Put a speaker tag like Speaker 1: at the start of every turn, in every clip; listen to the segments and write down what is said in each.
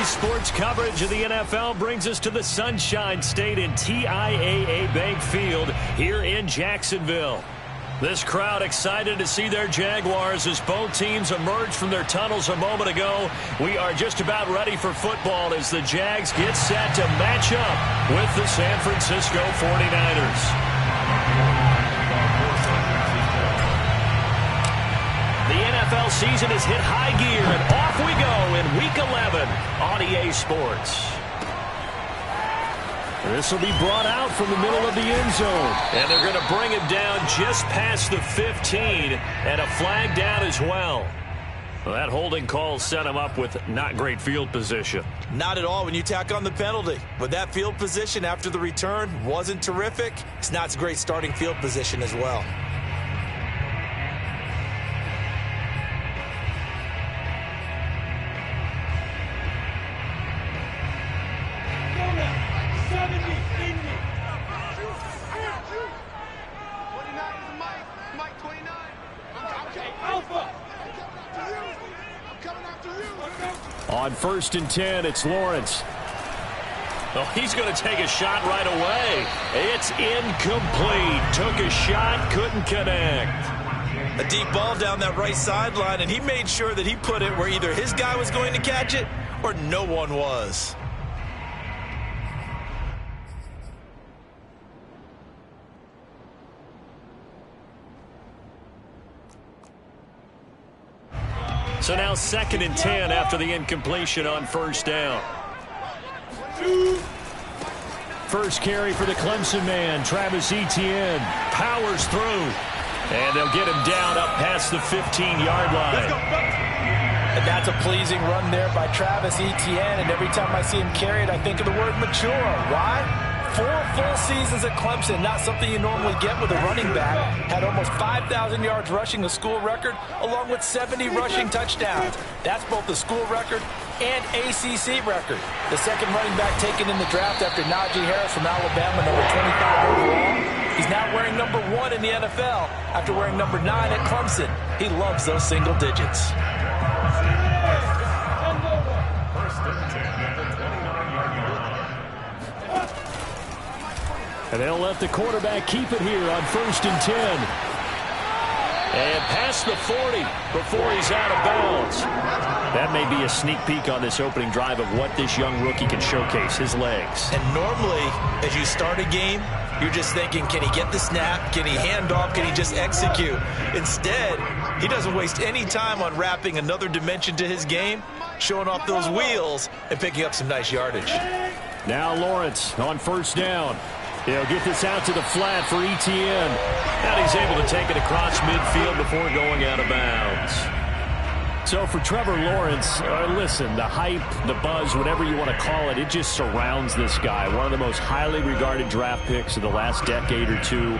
Speaker 1: Sports coverage of the NFL brings us to the Sunshine State in TIAA Bank Field here in Jacksonville. This crowd excited to see their Jaguars as both teams emerged from their tunnels a moment ago. We are just about ready for football as the Jags get set to match up with the San Francisco 49ers. The NFL season has hit high gear, and off we go in Week 11 on EA Sports. This will be brought out from the middle of the end zone. And they're going to bring it down just past the 15, and a flag down as well. Well, that holding call set him up with not great field position.
Speaker 2: Not at all when you tack on the penalty. But that field position after the return wasn't terrific. It's not a great starting field position as well.
Speaker 1: On 1st and 10, it's Lawrence. Oh, he's going to take a shot right away. It's incomplete. Took a shot, couldn't connect.
Speaker 2: A deep ball down that right sideline, and he made sure that he put it where either his guy was going to catch it or no one was.
Speaker 1: So now 2nd and 10 after the incompletion on 1st down. First carry for the Clemson man, Travis Etienne, powers through. And they'll get him down up past the 15-yard line.
Speaker 3: And that's a pleasing run there by Travis Etienne. And every time I see him carry it, I think of the word mature. Why? 4 full seasons at Clemson, not something you normally get with a running back. Had almost 5,000 yards rushing, a school record, along with 70 rushing touchdowns. That's both the school record and ACC record. The second running back taken in the draft after Najee Harris from Alabama, number 25 overall. He's now wearing number 1 in the NFL after wearing number 9 at Clemson. He loves those single digits.
Speaker 1: And they'll let the quarterback keep it here on 1st and 10. And past the 40 before he's out of bounds. That may be a sneak peek on this opening drive of what this young rookie can showcase, his legs.
Speaker 2: And normally, as you start a game, you're just thinking, can he get the snap? Can he hand off? Can he just execute? Instead, he doesn't waste any time on wrapping another dimension to his game, showing off those wheels, and picking up some nice yardage.
Speaker 1: Now Lawrence on 1st down. He'll get this out to the flat for Etienne. And he's able to take it across midfield before going out of bounds. So for Trevor Lawrence, listen, the hype, the buzz, whatever you want to call it, it just surrounds this guy. One of the most highly regarded draft picks of the last decade or two.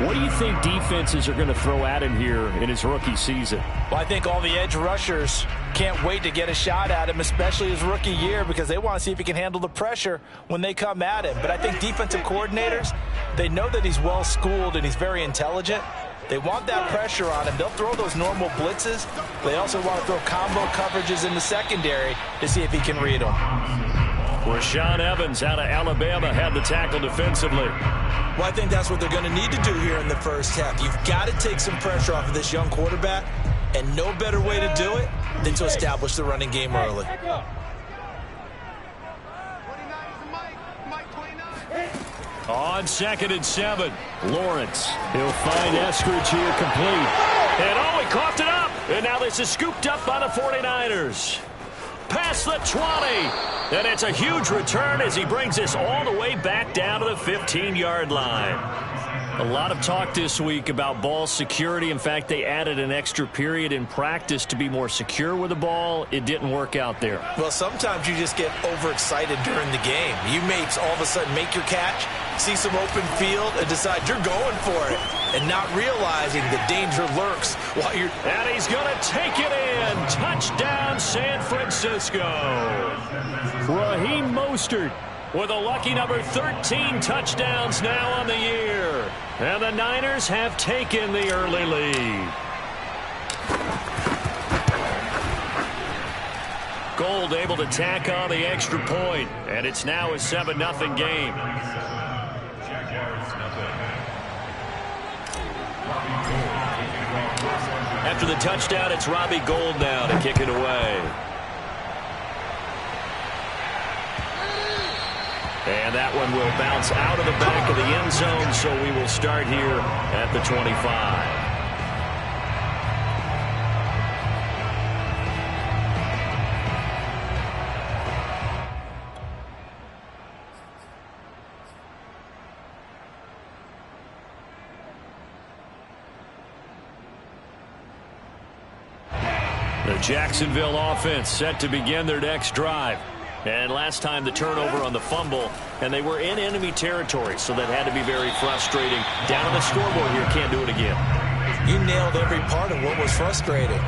Speaker 1: What do you think defenses are going to throw at him here in his rookie season?
Speaker 3: Well, I think all the edge rushers can't wait to get a shot at him, especially his rookie year, because they want to see if he can handle the pressure when they come at him. But I think defensive coordinators, they know that he's well-schooled and he's very intelligent. They want that pressure on him. They'll throw those normal blitzes. They also want to throw combo coverages in the secondary to see if he can read them.
Speaker 1: Rashaan Evans out of Alabama had the tackle defensively.
Speaker 2: Well, I think that's what they're going to need to do here in the first half. You've got to take some pressure off of this young quarterback, and no better way to do it than to establish the running game early.
Speaker 1: On 2nd and 7, Lawrence. He'll find Eskridge here complete. And oh, he coughed it up. And now this is scooped up by the 49ers. Past the 20. And it's a huge return as he brings this all the way back down to the 15-yard line. A lot of talk this week about ball security. In fact, they added an extra period in practice to be more secure with the ball. It didn't work out there.
Speaker 2: Well, sometimes you just get overexcited during the game. You may all of a sudden make your catch, see some open field, and decide you're going for it, and not realizing the danger lurks while you're...
Speaker 1: And he's going to take it in. Touchdown, San Francisco. Raheem Mostert with a lucky number 13 touchdowns now on the year. And the Niners have taken the early lead. Gold able to tack on the extra point, and it's now a 7-0 game. After the touchdown, it's Robbie Gould now to kick it away. And that one will bounce out of the back of the end zone, so we will start here at the 25. The Jacksonville offense set to begin their next drive. And last time the turnover on the fumble, and they were in enemy territory, so that had to be very frustrating. Down on the scoreboard here, can't do it again.
Speaker 2: You nailed every part of what was frustrating.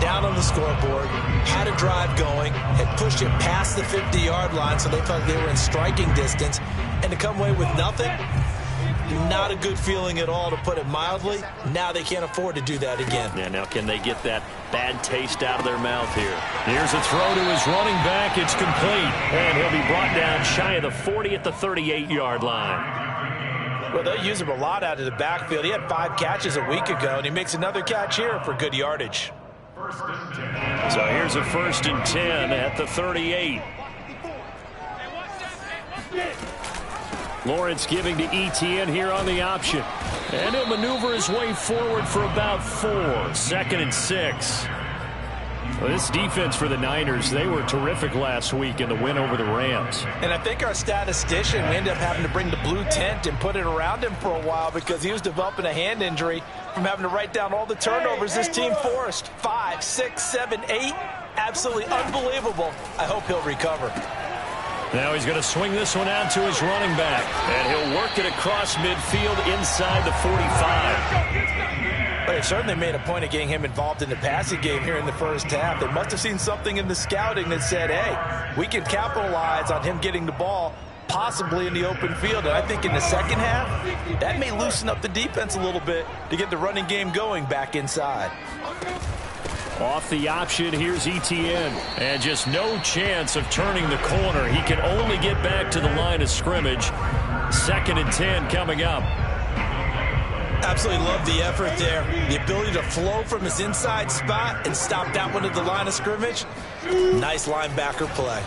Speaker 2: Down on the scoreboard, had a drive going, had pushed it past the 50-yard line, so they felt they were in striking distance, and to come away with nothing, not a good feeling at all, to put it mildly. Now they can't afford to do that again.
Speaker 1: Yeah, now can they get that bad taste out of their mouth here? Here's a throw to his running back. It's complete. And he'll be brought down shy of the 40 at the 38-yard line.
Speaker 3: Well, they'll use him a lot out of the backfield. He had 5 catches a week ago, and he makes another catch here for good yardage.
Speaker 1: So here's a 1st and 10 at the 38. Lawrence giving to Etienne here on the option. And he'll maneuver his way forward for about 4. 2nd and 6. Well, this defense for the Niners, they were terrific last week in the win over the Rams.
Speaker 3: And I think our statistician, we ended up having to bring the blue tent and put it around him for a while because he was developing a hand injury from having to write down all the turnovers this team forced. 5, 6, 7, 8. Absolutely unbelievable. I hope he'll recover.
Speaker 1: Now he's going to swing this one out to his running back. And he'll work it across midfield inside the 45.
Speaker 3: But it certainly made a point of getting him involved in the passing game here in the first half. They must have seen something in the scouting that said, hey, we can capitalize on him getting the ball possibly in the open field. And I think in the second half, that may loosen up the defense a little bit to get the running game going back inside.
Speaker 1: Off the option, here's Etienne. And just no chance of turning the corner. He can only get back to the line of scrimmage. 2nd and 10 coming up.
Speaker 2: Absolutely love the effort there. The ability to flow from his inside spot and stop that one at the line of scrimmage. Nice linebacker play.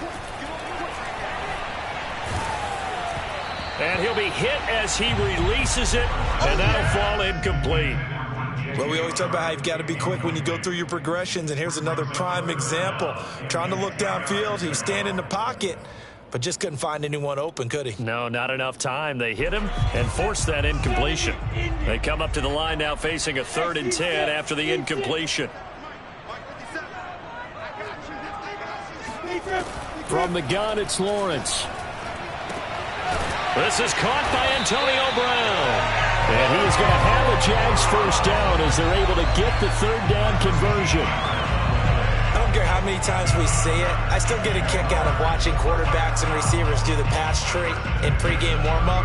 Speaker 1: And he'll be hit as he releases it. And that'll fall incomplete.
Speaker 2: Well, we always talk about how you've got to be quick when you go through your progressions, and here's another prime example. Trying to look downfield, he was standing in the pocket, but just couldn't find anyone open, could he?
Speaker 1: No, not enough time. They hit him and forced that incompletion. They come up to the line now facing a 3rd and 10 after the incompletion. From the gun, it's Lawrence. This is caught by Antonio Brown. And he is going to have a Jags first down as they're able to get the 3rd down conversion.
Speaker 2: I don't care how many times we see it. I still get a kick out of watching quarterbacks and receivers do the pass tree in pregame warm-up.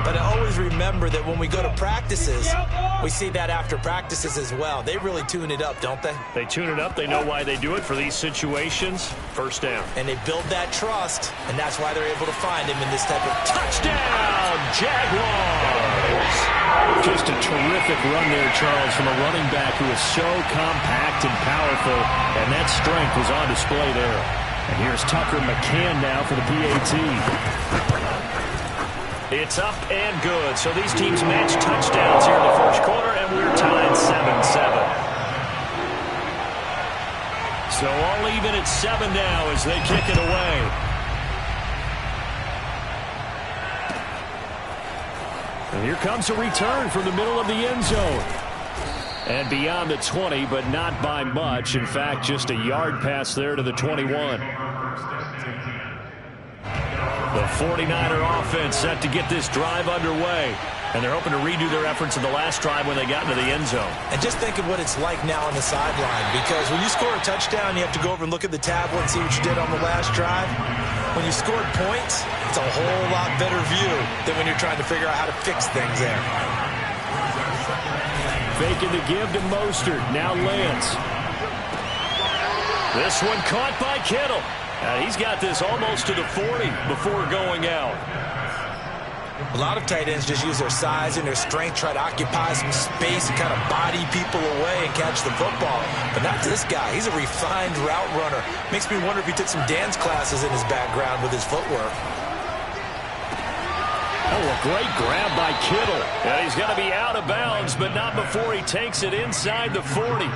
Speaker 2: But I always remember that when we go to practices, we see that after practices as well. They really tune it up, don't they?
Speaker 1: They tune it up. They know why they do it for these situations. First down.
Speaker 2: And they build that trust, and that's why they're able to find him in this type of
Speaker 1: touchdown, Jaguars. Just a terrific run there, Charles, from a running back who is so compact and powerful, and that strength was on display there. And here's Tucker McCann now for the PAT. It's up and good. So these teams match touchdowns here in the first quarter, and we're tied 7-7. So all even at 7 now as they kick it away. And here comes a return from the middle of the end zone. And beyond the 20, but not by much. In fact, just a yard pass there to the 21. The 49er offense set to get this drive underway. And they're hoping to redo their efforts in the last drive when they got into the end zone.
Speaker 2: And just think of what it's like now on the sideline. Because when you score a touchdown, you have to go over and look at the tablet and see what you did on the last drive. When you scored points, it's a whole lot better view than when you're trying to figure out how to fix things there.
Speaker 1: Faking the give to Mostert. Now Lance. This one caught by Kittle. He's got this almost to the 40 before going out.
Speaker 2: A lot of tight ends just use their size and their strength, try to occupy some space and kind of body people away and catch the football. But not this guy. He's a refined route runner. Makes me wonder if he took some dance classes in his background with his footwork.
Speaker 1: Oh, a great grab by Kittle. And he's going to be out of bounds, but not before he takes it inside the 40.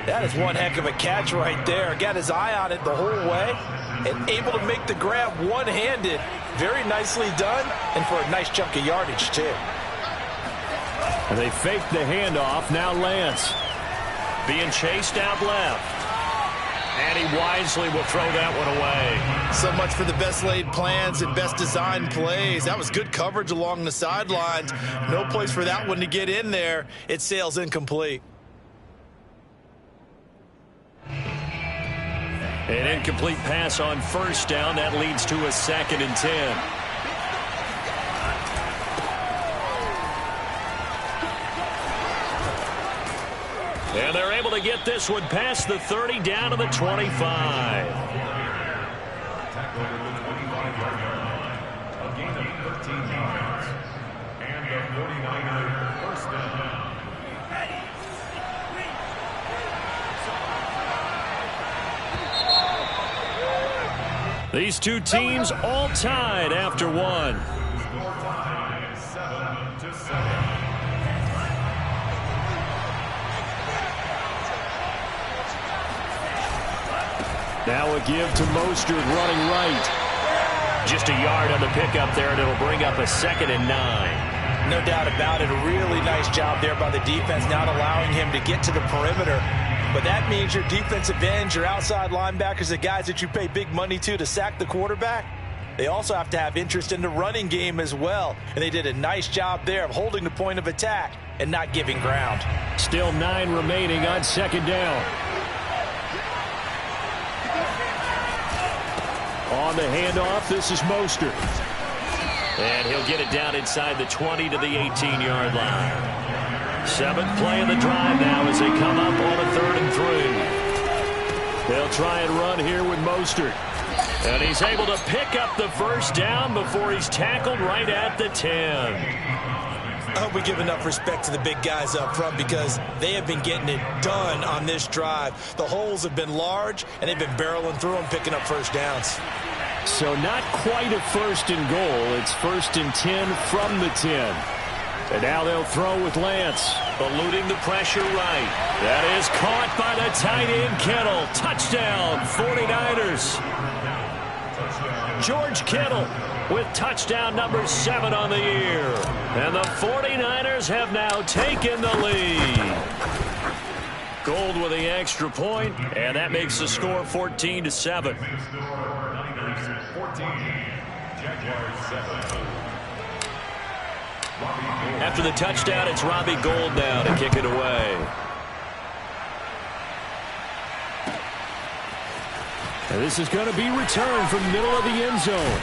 Speaker 3: That is one heck of a catch right there. Got his eye on it the whole way and able to make the grab one-handed. Very nicely done, and for a nice chunk of yardage, too.
Speaker 1: And they faked the handoff. Now Lance being chased out left. And he wisely will throw that one away.
Speaker 2: So much for the best laid plans and best designed plays. That was good coverage along the sidelines. No place for that one to get in there. It sails incomplete.
Speaker 1: An incomplete pass on first down. That leads to a 2nd and 10. And they're able to get this one past the 30 down to the 25.
Speaker 4: A gain of 13 yards. And the 49er first down.
Speaker 1: These two teams all tied after one.
Speaker 4: Score time 7-7.
Speaker 1: Now a give to Mostert running right. Just a yard on the pickup there, and it'll bring up a 2nd and 9.
Speaker 3: No doubt about it. A really nice job there by the defense, not allowing him to get to the perimeter. But that means your defensive ends, your outside linebackers, the guys that you pay big money to sack the quarterback, they also have to have interest in the running game as well. And they did a nice job there of holding the point of attack and not giving ground.
Speaker 1: Still 9 remaining on 2nd down. On the handoff, this is Mostert. And he'll get it down inside the 20 to the 18-yard line. 7th play of the drive now as they come up on a 3rd and 3. They'll try and run here with Mostert. And he's able to pick up the first down before he's tackled right at the 10.
Speaker 2: I hope we give enough respect to the big guys up front because they have been getting it done on this drive. The holes have been large, and they've been barreling through them, picking up first downs.
Speaker 1: So not quite a 1st and goal. It's 1st and 10 from the 10. And now they'll throw with Lance, eluding the pressure right. That is caught by the tight end Kittle. Touchdown, 49ers. George Kittle with touchdown number 7 on the year. And the 49ers have now taken the lead. Gold with the extra point, and that makes the score 14-7.
Speaker 4: Niners 14, Jaguars 7.
Speaker 1: After the touchdown, it's Robbie Gould now to kick it away. And this is going to be returned from the middle of the end zone.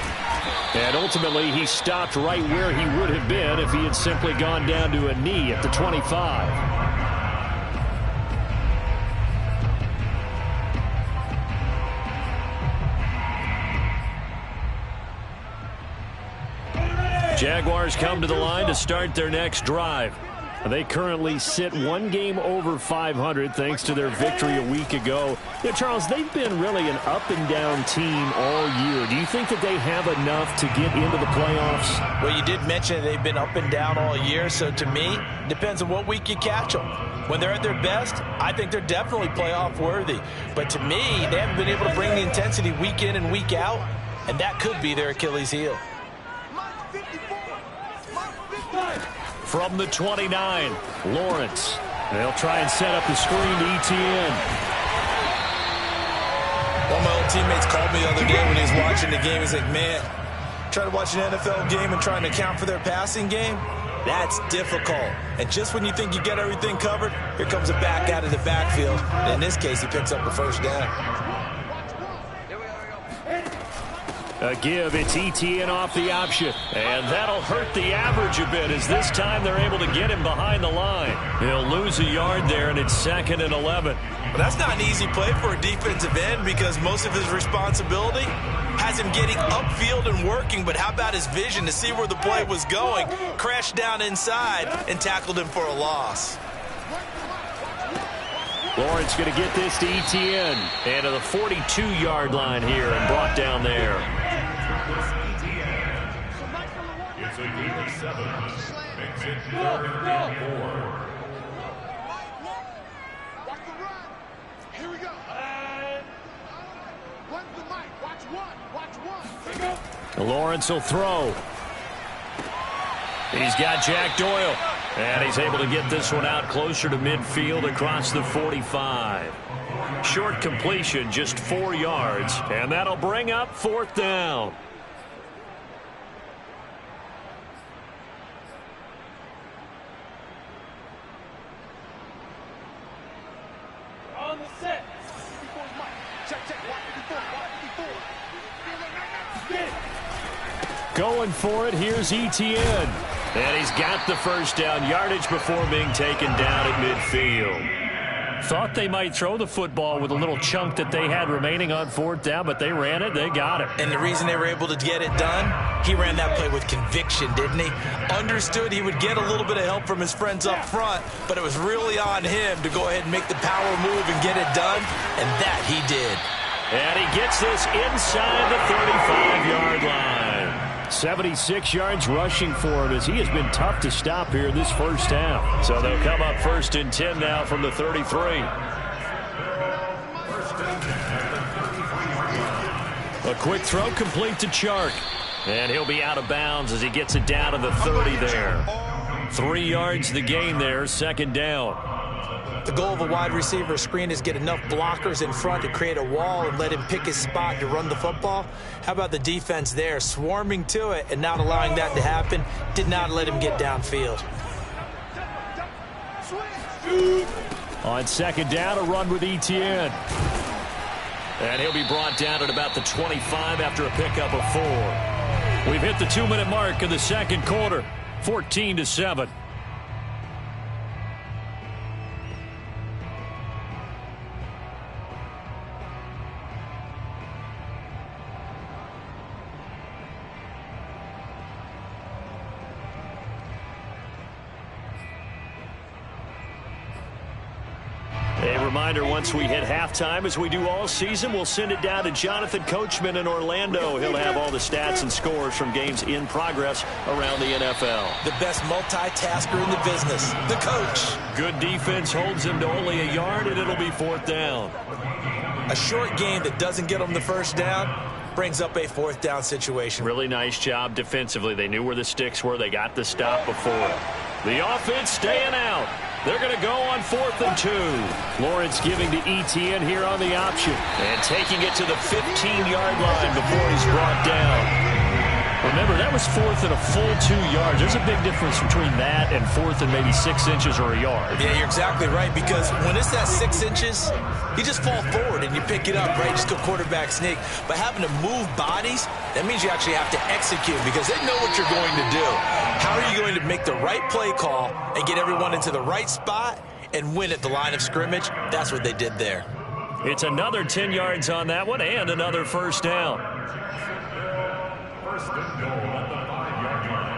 Speaker 1: And ultimately, he stopped right where he would have been if he had simply gone down to a knee at the 25. Jaguars come to the line to start their next drive. They currently sit 1 game over 500 thanks to their victory a week ago. Yeah, Charles, they've been really an up-and-down team all year. Do you think that they have enough to get into the playoffs?
Speaker 3: Well, you did mention they've been up and down all year, so to me, depends on what week you catch them. When they're at their best, I think they're definitely playoff worthy. But to me, they haven't been able to bring the intensity week in and week out, and that could be their Achilles heel.
Speaker 1: From the 29, Lawrence. They'll try and set up the screen to ETN.
Speaker 2: One of my old teammates called me the other day when he was watching the game. He's like, man, trying to watch an NFL game and trying to account for their passing game, that's difficult. And just when you think you get everything covered, here comes a back out of the backfield. And in this case, he picks up the first down.
Speaker 1: A give, it's ETN off the option. And that'll hurt the average a bit as this time they're able to get him behind the line. He'll lose a yard there, and it's 2nd and 11.
Speaker 2: Well, that's not an easy play for a defensive end because most of his responsibility has him getting upfield and working, but how about his vision to see where the play was going, crashed down inside, and tackled him for a loss.
Speaker 1: Lawrence going to get this to ETN and to the 42-yard line here and brought down there.
Speaker 4: It's a gain of 7. Makes it 3rd and 4.
Speaker 5: Watch the run. Here we go. Run the mic. Watch one.
Speaker 1: Lawrence will throw. He's got Jack Doyle. And he's able to get this one out closer to midfield across the 45. Short completion, just 4 yards. And that'll bring up 4th down.
Speaker 5: On the set.
Speaker 1: Going for it, here's ETN. And he's got the first down yardage before being taken down at midfield. Thought they might throw the football with a little chunk that they had remaining on 4th down, but they ran it, they got it.
Speaker 2: And the reason they were able to get it done, he ran that play with conviction, didn't he? Understood he would get a little bit of help from his friends up front, but it was really on him to go ahead and make the power move and get it done, and that he did.
Speaker 1: And he gets this inside the 35-yard line. 76 yards rushing for him as he has been tough to stop here in this first half. So they'll come up 1st and 10 now from the 33. A quick throw complete to Chark. And he'll be out of bounds as he gets it down to the 30 there. 3 yards the gain there, 2nd down.
Speaker 2: The goal of a wide receiver screen is get enough blockers in front to create a wall and let him pick his spot to run the football. How about the defense there, swarming to it and not allowing that to happen? Did not let him get downfield.
Speaker 1: On 2nd down, a run with ETN. And he'll be brought down at about the 25 after a pickup of 4. We've hit the 2-minute mark of the 2nd quarter, 14-7. A reminder, once we hit halftime, as we do all season, we'll send it down to Jonathan Coachman in Orlando. He'll have all the stats and scores from games in progress around the NFL.
Speaker 2: The best multitasker in the business, the coach.
Speaker 1: Good defense holds him to only a yard, and it'll be 4th down.
Speaker 2: A short game that doesn't get them the first down brings up a 4th down situation.
Speaker 1: Really nice job defensively. They knew where the sticks were. They got the stop before. The offense staying out. They're going to go on 4th and 2. Lawrence giving to ETN here on the option. And taking it to the 15-yard line before he's brought down. Remember, that was 4th and a full 2 yards. There's a big difference between that and 4th and maybe 6 inches or a yard.
Speaker 2: Yeah, you're exactly right, because when it's that 6 inches, you just fall forward and you pick it up, right? Just go quarterback sneak. But having to move bodies, that means you actually have to execute because they know what you're going to do. How are you going to make the right play call and get everyone into the right spot and win at the line of scrimmage? That's what they did there.
Speaker 1: It's another 10 yards on that one and another first down.
Speaker 4: 1st and goal at the 5-yard line.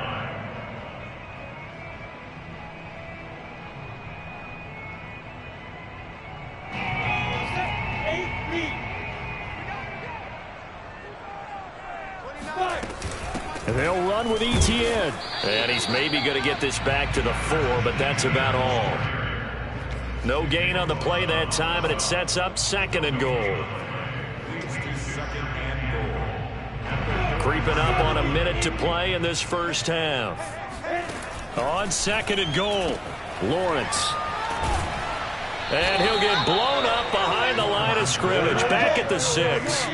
Speaker 1: And they'll run with ETN. And he's maybe going to get this back to the 4, but that's about all. No gain on the play that time, and it sets up 2nd and goal. Creeping up on a minute to play in this first half. On 2nd and goal, Lawrence. And he'll get blown up behind the line of scrimmage, back at the 6.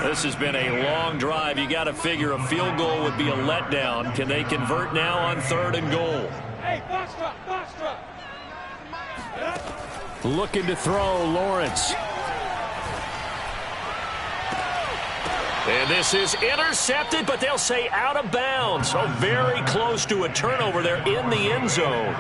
Speaker 1: This has been a long drive. You got to figure a field goal would be a letdown. Can they convert now on 3rd and goal? Looking to throw, Lawrence. And this is intercepted, but they'll say out of bounds. So very close to a turnover there in the end zone.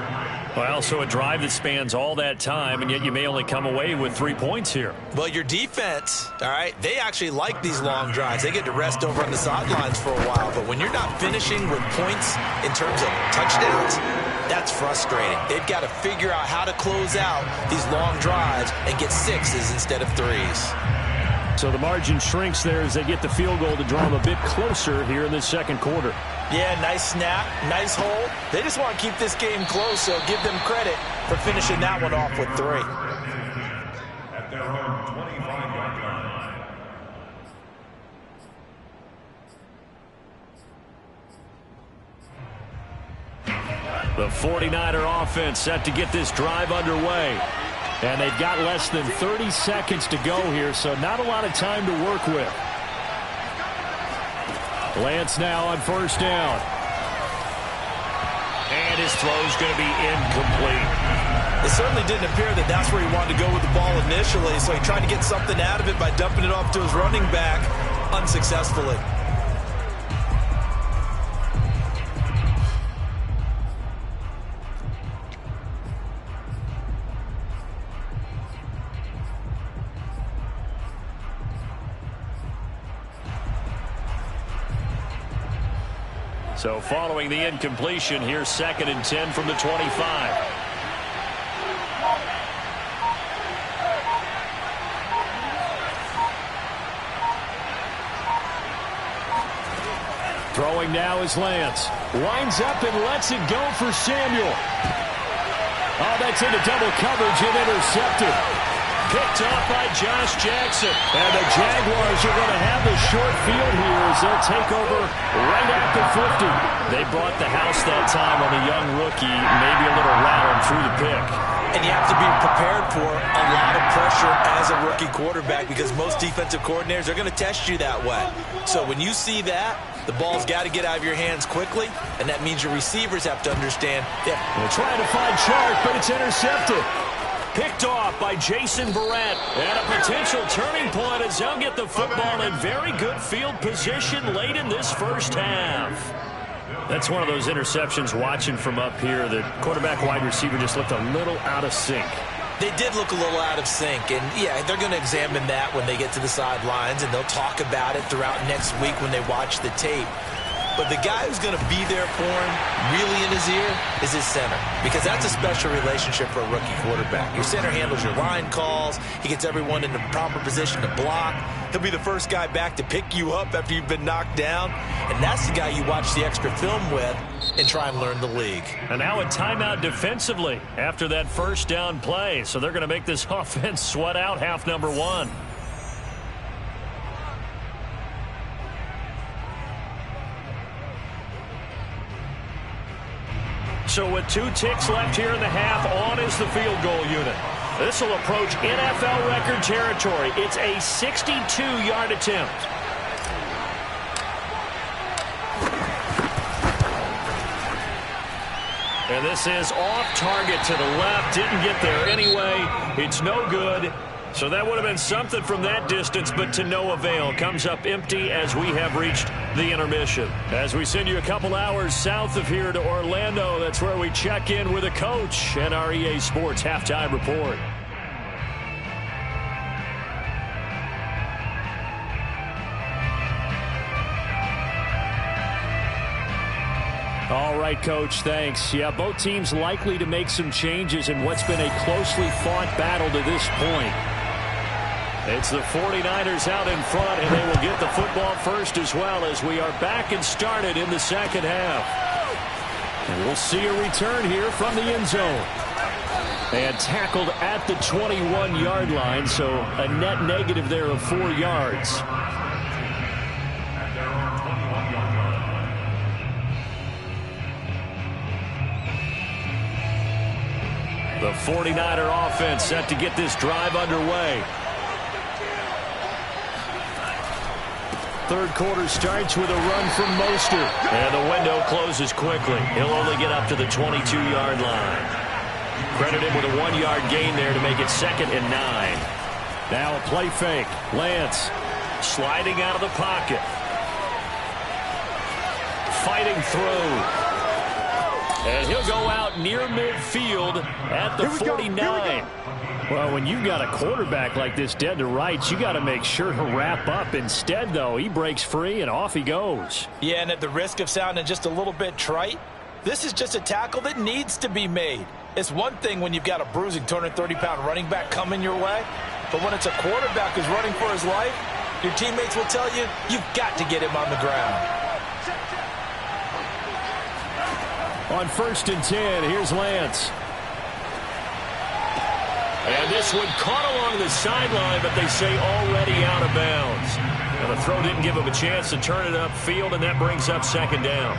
Speaker 1: Well, so a drive that spans all that time, and yet you may only come away with 3 points here.
Speaker 2: Well, your defense, all right, they actually like these long drives. They get to rest over on the sidelines for a while. But when you're not finishing with points in terms of touchdowns, that's frustrating. They've got to figure out how to close out these long drives and get 6s instead of 3s.
Speaker 1: So the margin shrinks there as they get the field goal to draw them a bit closer here in the second quarter.
Speaker 3: Yeah, nice snap, nice hold. They just want to keep this game close, so give them credit for finishing that one off with 3.
Speaker 4: At their own 25-yard line.
Speaker 1: The 49er offense set to get this drive underway. And they've got less than 30 seconds to go here, so not a lot of time to work with. Lance now on first down. And his throw's going to be incomplete.
Speaker 3: It certainly didn't appear that that's where he wanted to go with the ball initially, so he tried to get something out of it by dumping it off to his running back unsuccessfully.
Speaker 1: So following the incompletion, here's 2nd and 10 from the 25. Throwing now is Lance. Winds up and lets it go for Samuel. Oh, that's into double coverage and intercepted. Picked off by Josh Jackson. And the Jaguars are going to have the short field here as they'll take over right at the 50. They brought the house that time on the young rookie, maybe a little rattled through the pick.
Speaker 2: And you have to be prepared for a lot of pressure as a rookie quarterback because most defensive coordinators are going to test you that way. So when you see that, the ball's got to get out of your hands quickly, and that means your receivers have to understand.
Speaker 1: They're trying to find Chark, but it's intercepted. Picked off by Jason Verrett. And a potential turning point as they'll get the football in very good field position late in this first half. That's one of those interceptions watching from up here. The quarterback wide receiver just looked a little out of sync.
Speaker 2: They did look a little out of sync, and yeah, they're going to examine that when they get to the sidelines, and they'll talk about it throughout next week when they watch the tape. But the guy who's going to be there for him, really in his ear, is his center. Because that's a special relationship for a rookie quarterback. Your center handles your line calls. He gets everyone in the proper position to block. He'll be the first guy back to pick you up after you've been knocked down. And that's the guy you watch the extra film with and try and learn the league.
Speaker 1: And now a timeout defensively after that first down play. So they're going to make this offense sweat out half number 1. So with 2 ticks left here in the half, on is the field goal unit. This will approach NFL record territory. It's a 62-yard attempt. And this is off target to the left. Didn't get there anyway. It's no good. So that would have been something from that distance, but to no avail. Comes up empty as we have reached the intermission. As we send you a couple hours south of here to Orlando, that's where we check in with a coach and our EA Sports Halftime Report. All right, Coach, thanks. Yeah, both teams likely to make some changes in what's been a closely fought battle to this point. It's the 49ers out in front, and they will get the football first as well as we are back and started in the second half. And we'll see a return here from the end zone. And tackled at the 21-yard line, so a net negative there of 4 yards. The 49er offense set to get this drive underway. Third quarter starts with a run from Mostert. And the window closes quickly. He'll only get up to the 22-yard line. Credit him with a 1-yard gain there to make it 2nd and 9. Now a play fake. Lance Sliding out of the pocket. Fighting through. And he'll go out near midfield at the 49. Well, when you've got a quarterback like this dead to rights, you got to make sure to wrap up. Instead, though, he breaks free and off he goes.
Speaker 3: Yeah, and at the risk of sounding just a little bit trite, this is just a tackle that needs to be made. It's one thing when you've got a bruising 230-pound running back coming your way, but when it's a quarterback who's running for his life, your teammates will tell you, you've got to get him on the ground.
Speaker 1: On 1st and 10, here's Lance. And this one caught along the sideline, but they say already out of bounds. And the throw didn't give him a chance to turn it upfield, and that brings up 2nd down.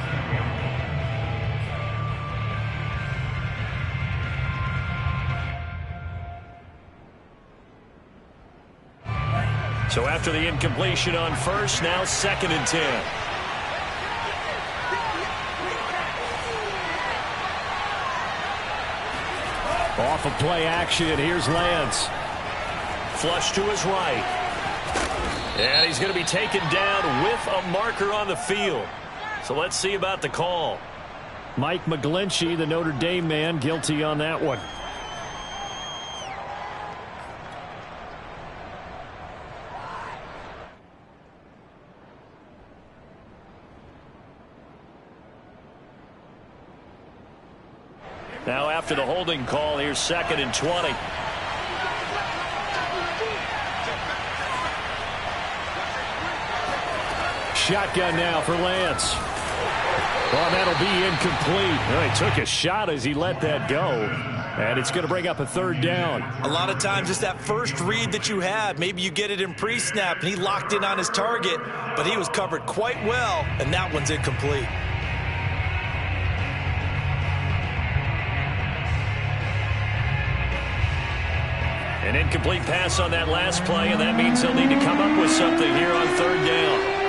Speaker 1: So after the incompletion on 1st, now 2nd and 10. Off of play action, here's Lance. Flush to his right. And he's going to be taken down with a marker on the field. So let's see about the call. Mike McGlinchey, the Notre Dame man, guilty on that one. Now after the holding call, here's 2nd and 20. Shotgun now for Lance. Well, that'll be incomplete. Well, he took a shot as he let that go. And it's going to bring up a 3rd down.
Speaker 2: A lot of times it's that first read that you have. Maybe you get it in pre-snap, and he locked in on his target, but he was covered quite well, and that one's incomplete.
Speaker 1: An incomplete pass on that last play, and that means they'll need to come up with something here on 3rd down.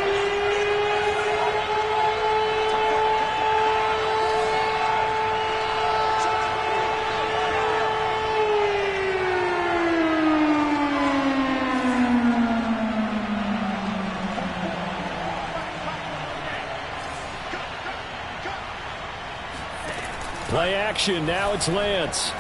Speaker 1: Play action, now it's Lance.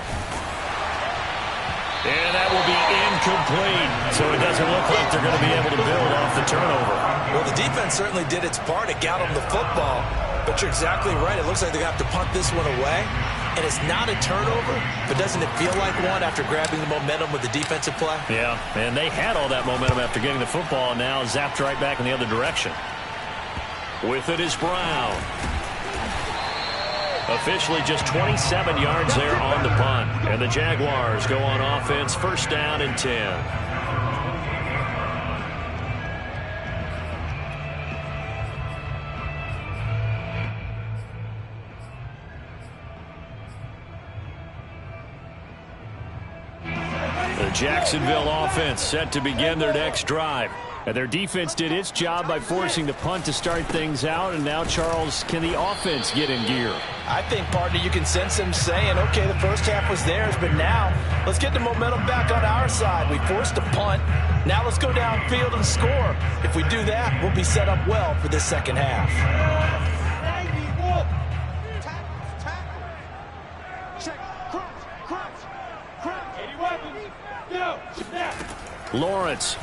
Speaker 1: And that will be incomplete. So it doesn't look like they're going to be able to build off the turnover.
Speaker 2: Well, the defense certainly did its part. It got them the football. But you're exactly right. It looks like they're going to have to punt this one away. And it's not a turnover, but doesn't it feel like one after grabbing the momentum with the defensive play?
Speaker 1: Yeah, and they had all that momentum after getting the football, and now zapped right back in the other direction. With it is Brown. Officially just 27 yards there on the punt. And the Jaguars go on offense, 1st down and 10. The Jacksonville offense set to begin their next drive. And their defense did its job by forcing the punt to start things out. And now, Charles, can the offense get in gear?
Speaker 3: I think, partner, you can sense them saying, okay, the first half was theirs, but now let's get the momentum back on our side. We forced a punt. Now let's go downfield and score. If we do that, we'll be set up well for this 2nd half.
Speaker 1: Lawrence.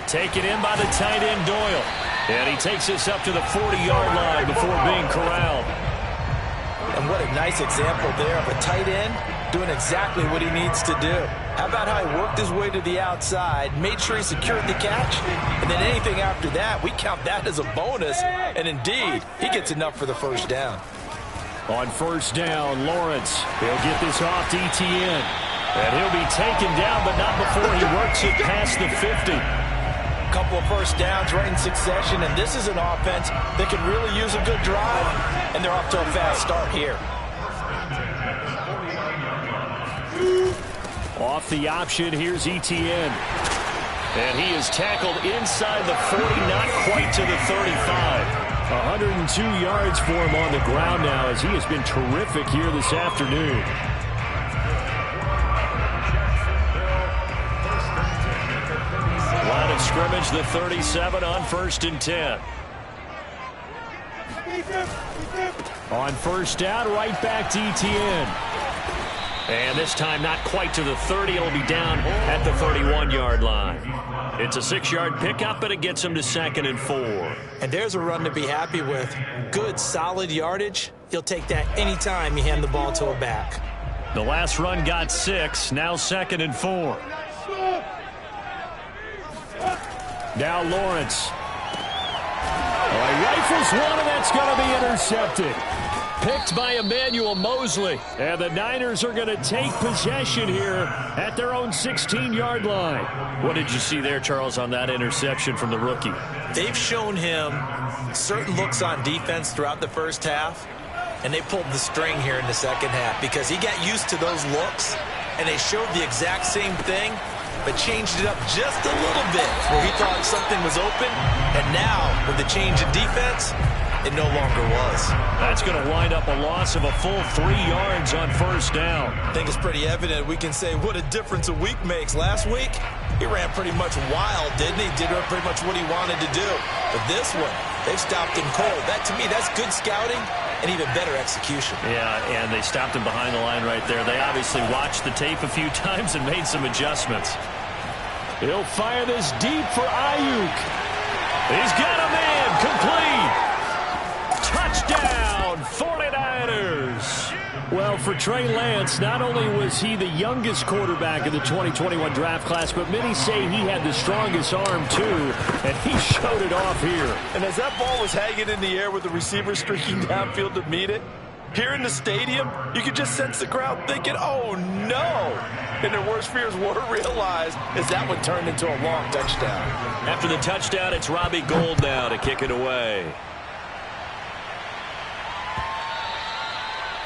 Speaker 1: Taken in by the tight end, Doyle. And he takes us up to the 40-yard line before being corralled.
Speaker 3: And what a nice example there of a tight end doing exactly what he needs to do. How about how he worked his way to the outside, made sure he secured the catch, and then anything after that, we count that as a bonus. And indeed, he gets enough for the 1st down.
Speaker 1: On 1st down, Lawrence. He'll get this off to ETN. And he'll be taken down, but not before he works it past the 50.
Speaker 3: Couple of 1st downs right in succession, and this is an offense that can really use a good drive, and they're off to a fast start here.
Speaker 1: Off the option, here's ETN. And he is tackled inside the 40, not quite to the 35. 102 yards for him on the ground now, as he has been terrific here this afternoon. scrimmage, the 37 on 1st and 10. On 1st down, right back to Etienne. And this time not quite to the 30. It'll be down at the 31-yard line. It's a 6-yard pickup, but it gets him to 2nd and 4.
Speaker 3: And there's a run to be happy with. Good, solid yardage. You'll take that anytime you hand the ball to a back.
Speaker 1: The last run got 6. Now 2nd and 4. Now Lawrence. Rifles one, and that's going to be intercepted. Picked by Emmanuel Mosley. And the Niners are going to take possession here at their own 16-yard line. What did you see there, Charles, on that interception from the rookie?
Speaker 2: They've shown him certain looks on defense throughout the first half, and they pulled the string here in the second half because he got used to those looks, and they showed the exact same thing, but changed it up just a little bit where he thought something was open, and now with the change in defense, it no longer was.
Speaker 1: That's going to wind up a loss of a full 3 yards on 1st down.
Speaker 2: I think it's pretty evident we can say what a difference a week makes. Last week, he ran pretty much wild, didn't he? Did pretty much what he wanted to do. But this one, they've stopped him cold. That, to me, that's good scouting and even better execution.
Speaker 1: Yeah, and they stopped him behind the line right there. They obviously watched the tape a few times and made some adjustments. He'll fire this deep for Ayuk. He's got a man, complete. Touchdown, 49ers. Well, for Trey Lance, not only was he the youngest quarterback in the 2021 draft class, but many say he had the strongest arm, too, and he showed it off here.
Speaker 3: And as that ball was hanging in the air with the receiver streaking downfield to meet it, here in the stadium, you could just sense the crowd thinking, oh, no. And their worst fears were realized as that one turned into a long touchdown.
Speaker 1: After the touchdown, it's Robbie Gould now to kick it away.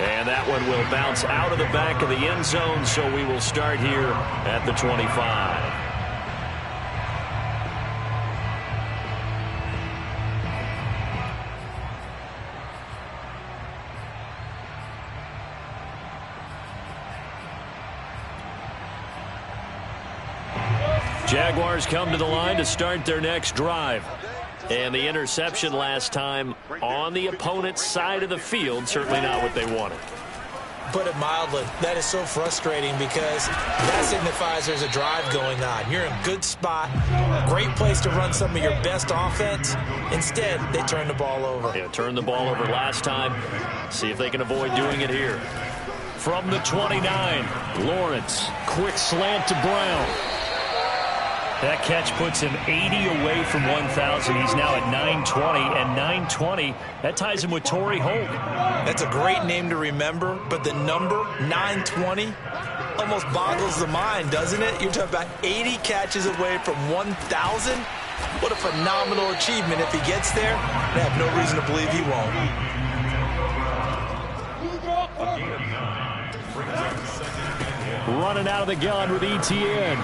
Speaker 1: And that one will bounce out of the back of the end zone, so we will start here at the 25. Jaguars come to the line to start their next drive. And the interception last time on the opponent's side of the field, certainly not what they wanted.
Speaker 3: Put it mildly, that is so frustrating because that signifies there's a drive going on. You're in a good spot, great place to run some of your best offense. Instead, they turn the ball over.
Speaker 1: Yeah, turned the ball over last time. See if they can avoid doing it here. From the 29, Lawrence, quick slant to Brown. That catch puts him 80 away from 1,000. He's now at 920, and 920, that ties him with Torrey Holt.
Speaker 2: That's a great name to remember, but the number, 920, almost boggles the mind, doesn't it? You're talking about 80 catches away from 1,000? What a phenomenal achievement. If he gets there, I have no reason to believe he won't.
Speaker 1: Running out of the gun with Etienne.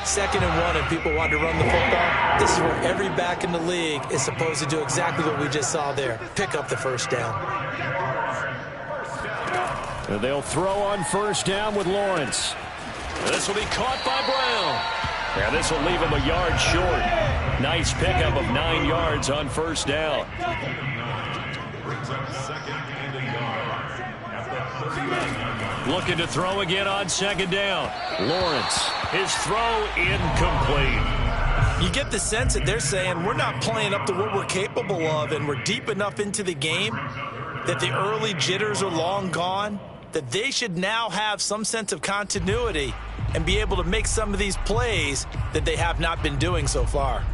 Speaker 3: 2nd and 1, and people want to run the football. This is where every back in the league is supposed to do exactly what we just saw there. Pick up the 1st down.
Speaker 1: And they'll throw on 1st down with Lawrence. This will be caught by Brown. And this will leave him a yard short. Nice pickup of 9 yards on 1st down. Looking to throw again on 2nd down. Lawrence, his throw incomplete.
Speaker 2: You get the sense that they're saying we're not playing up to what we're capable of, and we're deep enough into the game that the early jitters are long gone, that they should now have some sense of continuity and be able to make some of these plays that they have not been doing so far.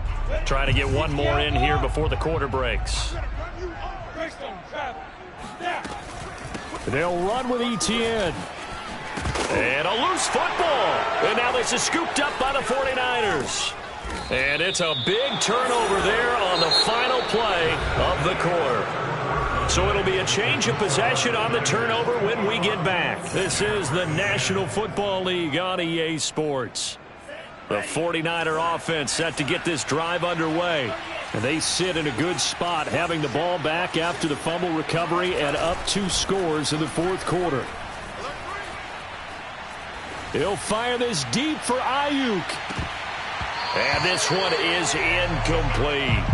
Speaker 1: Trying to get one more in here before the quarter breaks. They'll run with Etienne. And a loose football. And now this is scooped up by the 49ers. And it's a big turnover there on the final play of the quarter. So it'll be a change of possession on the turnover when we get back. This is the National Football League on EA Sports. The 49er offense set to get this drive underway. And they sit in a good spot, having the ball back after the fumble recovery and up 2 scores in the 4th quarter. He'll fire this deep for Ayuk. And this one is incomplete.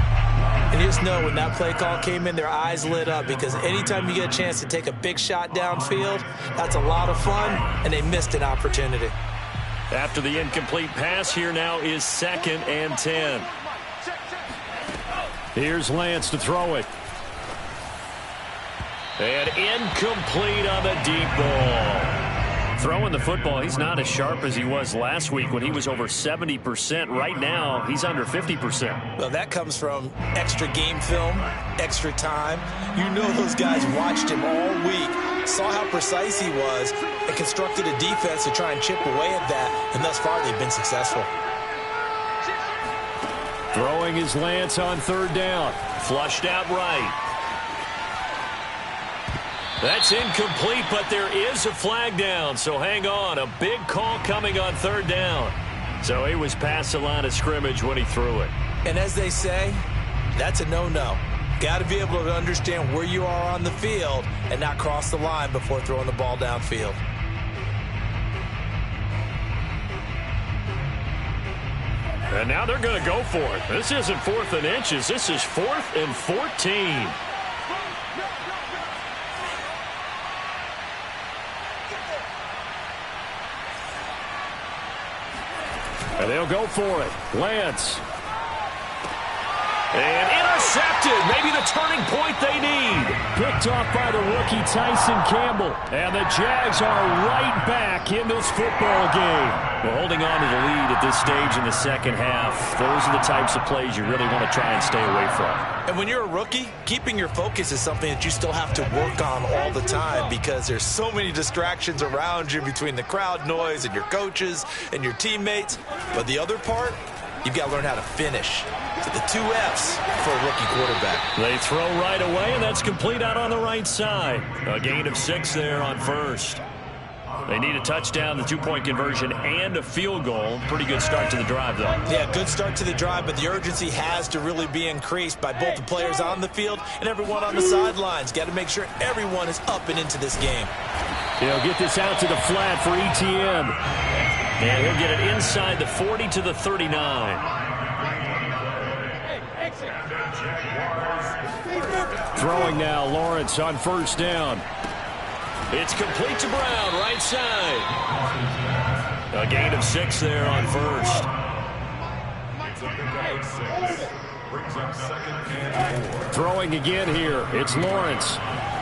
Speaker 3: And you just know when that play call came in, their eyes lit up, because anytime you get a chance to take a big shot downfield, that's a lot of fun, and they missed an opportunity.
Speaker 1: After the incomplete pass, here now is 2nd and 10. Here's Lance to throw it. And incomplete on the deep ball. Throwing the football, he's not as sharp as he was last week when he was over 70%. Right now, he's under 50%.
Speaker 3: Well, that comes from extra game film, extra time. You know those guys watched him all week, saw how precise he was, and constructed a defense to try and chip away at that, and thus far they've been successful.
Speaker 1: Throwing is Lance on 3rd down. Flushed out right. That's incomplete, but there is a flag down, so hang on. A big call coming on 3rd down. So he was past the line of scrimmage when he threw it.
Speaker 3: And as they say, that's a no-no. Got to be able to understand where you are on the field and not cross the line before throwing the ball downfield.
Speaker 1: And now they're going to go for it. This isn't 4th and inches. This is 4th and 14. And they'll go for it. Lance. And intercepted. Maybe the turning point they need. Picked off by the rookie Tyson Campbell. And the Jags are right back in this football game. Well, holding on to the lead at this stage in the 2nd half, those are the types of plays you really want to try and stay away from.
Speaker 3: And when you're a rookie, keeping your focus is something that you still have to work on all the time, because there's so many distractions around you between the crowd noise and your coaches and your teammates. But the other part, you've got to learn how to finish. So the 2 F's for a rookie quarterback.
Speaker 1: They throw right away, and that's complete out on the right side. A gain of 6 there on 1st. They need a touchdown, the 2-point conversion, and a field goal. Pretty good start to the drive, though.
Speaker 3: Yeah, good start to the drive, but the urgency has to really be increased by both the players on the field and everyone on the sidelines. Got to make sure everyone is up and into this game.
Speaker 1: He'll get this out to the flat for ETN. And he'll get it inside the 40 to the 39. Throwing now, Lawrence on 1st down. It's complete to Brown, right side. A gain of 6 there on 1st. Throwing again here, it's Lawrence.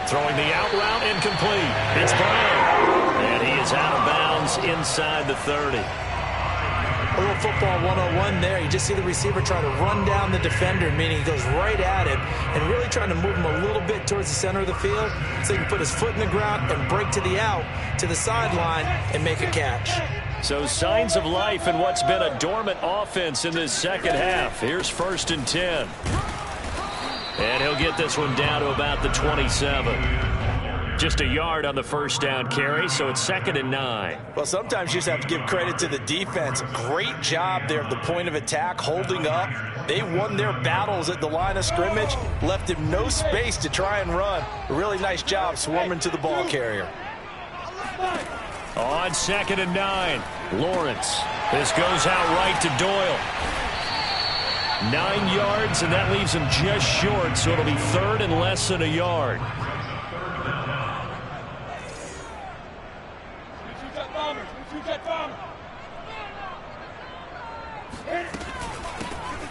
Speaker 1: Throwing the out route, incomplete. It's Brown. And he is out of bounds inside the 30.
Speaker 3: A little football 101 there. You just see the receiver trying to run down the defender, meaning he goes right at him and really trying to move him a little bit towards the center of the field so he can put his foot in the ground and break to the out, to the sideline, and make a catch.
Speaker 1: So signs of life in what's been a dormant offense in this 2nd half. Here's 1st and 10. And he'll get this one down to about the 27. Just a yard on the 1st down carry, so it's 2nd and 9.
Speaker 3: Well, sometimes you just have to give credit to the defense. Great job there at the point of attack, holding up. They won their battles at the line of scrimmage, left him no space to try and run. A really nice job swarming to the ball carrier.
Speaker 1: On 2nd and 9, Lawrence. This goes out right to Doyle. 9 yards, and that leaves him just short, so it'll be 3rd and less than a yard.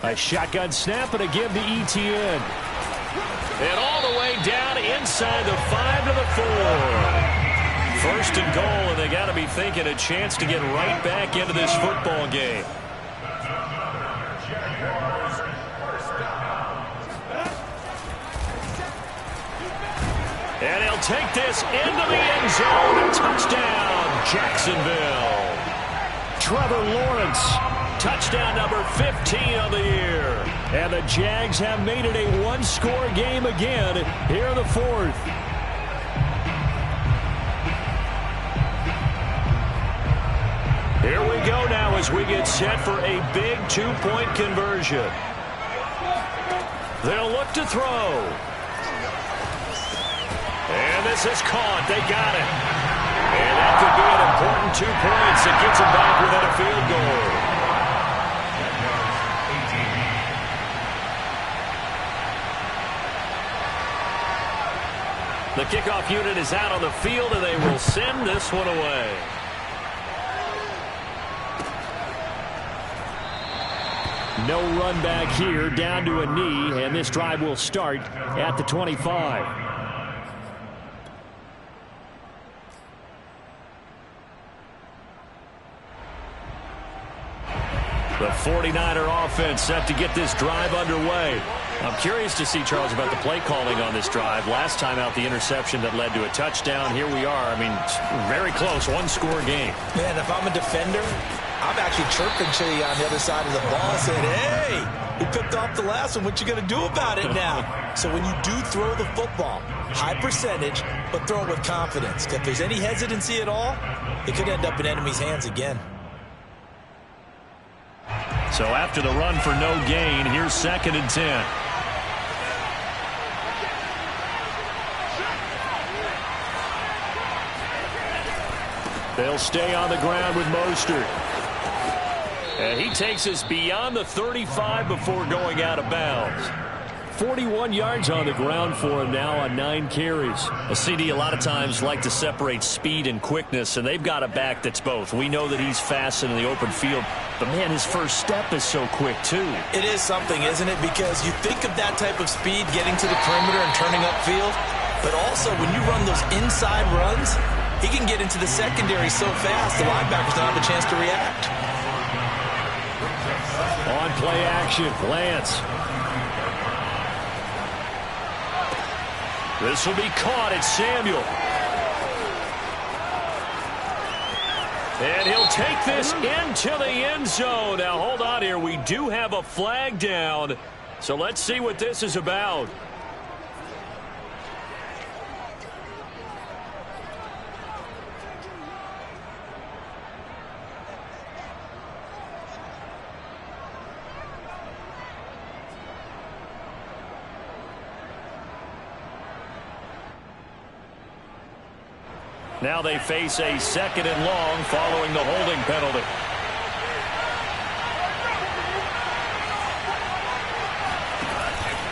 Speaker 1: A shotgun snap and a give to ETN. And all the way down inside the 5 to the 4. 1st and goal, and they got to be thinking a chance to get right back into this football game. And he'll take this into the end zone. Touchdown, Jacksonville. Trevor Lawrence, touchdown number 15 of the year. And the Jags have made it a one-score game again here in the 4th. Here we go now as we get set for a big 2-point conversion. They'll look to throw. And this is caught. They got it. And that could be an important 2 points that gets them back within a field goal. kickoff unit is out on the field, and they will send this one away. No run back here, down to a knee, and this drive will start at the 25. The 49er offense set to get this drive underway. I'm curious to see, Charles, about the play calling on this drive. Last time out, the interception that led to a touchdown. Here we are. I mean, very close, one-score game.
Speaker 2: Man, if I'm a defender, I'm actually chirping to you on the other side of the ball, saying, hey, we picked off the last one. What you going to do about it now? So when you do throw the football, high percentage, but throw it with confidence. If there's any hesitancy at all, it could end up in enemy's hands again.
Speaker 1: So after the run for no gain, here's 2nd and 10. They'll stay on the ground with Mostert. And he takes us beyond the 35 before going out of bounds. 41 yards on the ground for him now on 9 carries. A CD a lot of times like to separate speed and quickness, and they've got a back that's both. We know that he's fast in the open field, but man, his first step is so quick too.
Speaker 2: It is something, isn't it? Because you think of that type of speed getting to the perimeter and turning upfield, but also when you run those inside runs, he can get into the secondary so fast the linebackers don't have a chance to react.
Speaker 1: On play action, Lance. This will be caught at Samuel. And he'll take this into the end zone. Now, hold on here. We do have a flag down. So let's see what this is about. Now they face a 2nd and long following the holding penalty.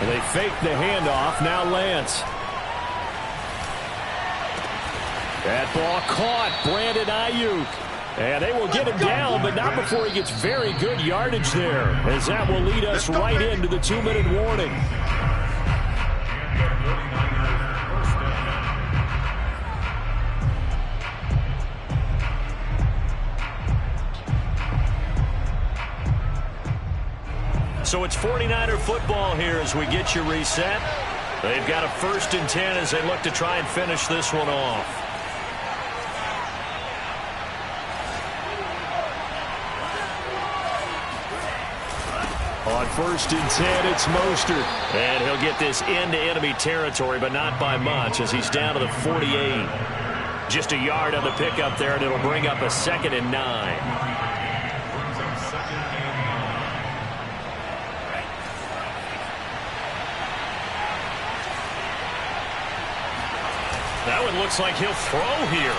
Speaker 1: And they fake the handoff. Now Lance. That ball caught. Brandon Ayuk. And they will get him down, but not before he gets very good yardage there, as that will lead us right into the 2-minute warning. So it's 49er football here as we get you reset. They've got a 1st and 10 as they look to try and finish this one off. On 1st and 10, it's Mostert. And he'll get this into enemy territory, but not by much as he's down to the 48. Just a yard on the pickup there, and it'll bring up a 2nd and 9. That one looks like he'll throw here.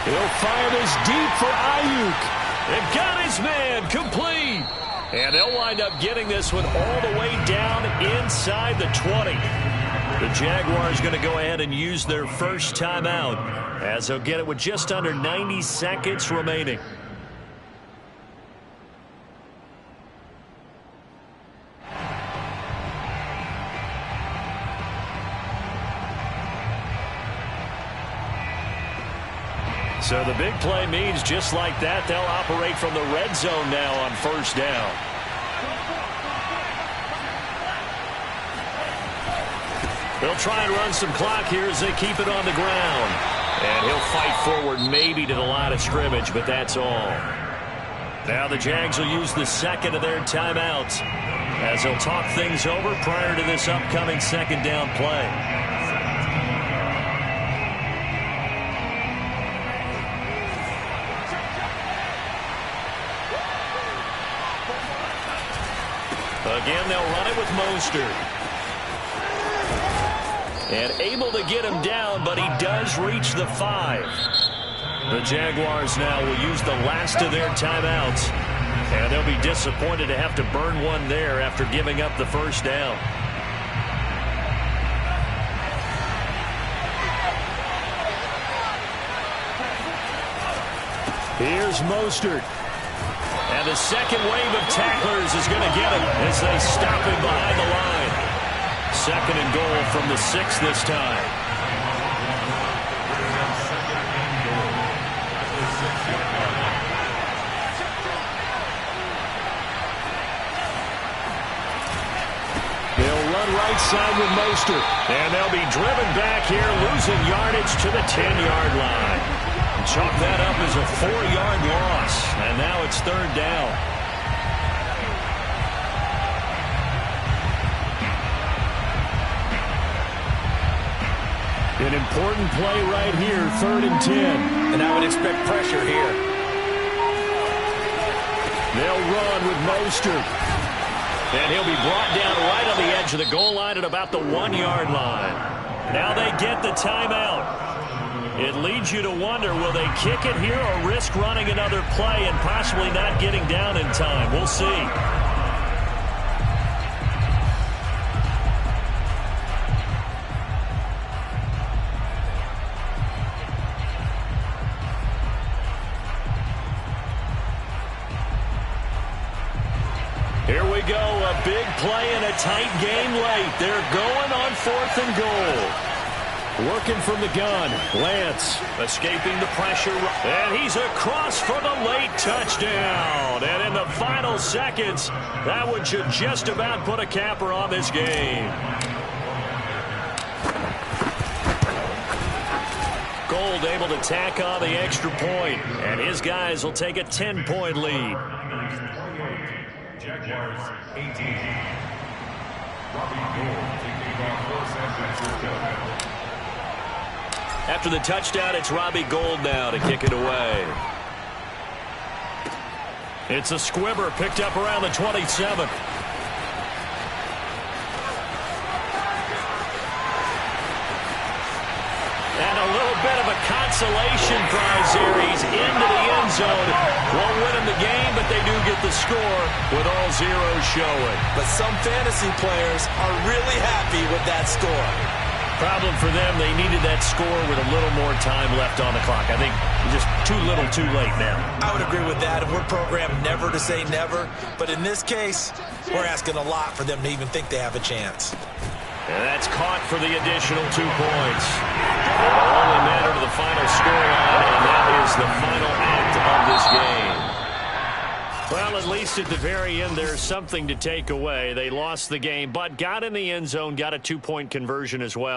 Speaker 1: He'll fire this deep for Ayuk. They've got his man complete. And they'll wind up getting this one all the way down inside the 20. The Jaguars going to go ahead and use their first timeout as they'll get it with just under 90 seconds remaining. So the big play means just like that, they'll operate from the red zone now on 1st down. They'll try and run some clock here as they keep it on the ground. And he'll fight forward maybe to the line of scrimmage, but that's all. Now the Jags will use the 2nd of their timeouts as they'll talk things over prior to this upcoming 2nd down play. Again, they'll run it with Mostert. And able to get him down, but he does reach the 5. The Jaguars now will use the last of their timeouts. And they'll be disappointed to have to burn one there after giving up the 1st down. Here's Mostert. And the second wave of tacklers is going to get him as they stop him behind the line. Second and goal from the 6 this time. They'll run right side with Mostert. And they'll be driven back here, losing yardage to the 10-yard line. Chalk that up as a 4-yard loss. And now it's third down. An important play right here, 3rd and 10.
Speaker 3: And I would expect pressure here.
Speaker 1: They'll run with Mostert. And he'll be brought down right on the edge of the goal line at about the 1-yard line. Now they get the timeout. It leads you to wonder, will they kick it here or risk running another play and possibly not getting down in time? We'll see. Here we go, a big play in a tight game late. They're going on 4th and goal. Working from the gun, Lance escaping the pressure, and he's across for the late touchdown. And in the final seconds, that one should just about put a capper on this game. Gold able to tack on the extra point, and his guys will take a 10-point lead.
Speaker 4: Jaguars 18. Robbie Gould taking off for San Francisco.
Speaker 1: After the touchdown, it's Robbie Gould now to kick it away. It's a squibber picked up around the 27. And a little bit of a consolation prize here. He's into the end zone. Won't win him the game, but they do get the score with all zeros showing.
Speaker 2: But some fantasy players are really happy with that score.
Speaker 1: Problem for them, they needed that score with a little more time left on the clock. I think just too little too late now.
Speaker 2: I would agree with that, and we're programmed never to say never. But in this case, we're asking a lot for them to even think they have a chance.
Speaker 1: And that's caught for the additional 2 points. It'll only matter to the final scoreline, and that is the final act of this game. Well, at least at the very end, there's something to take away. They lost the game, but got in the end zone, got a 2-point conversion as well.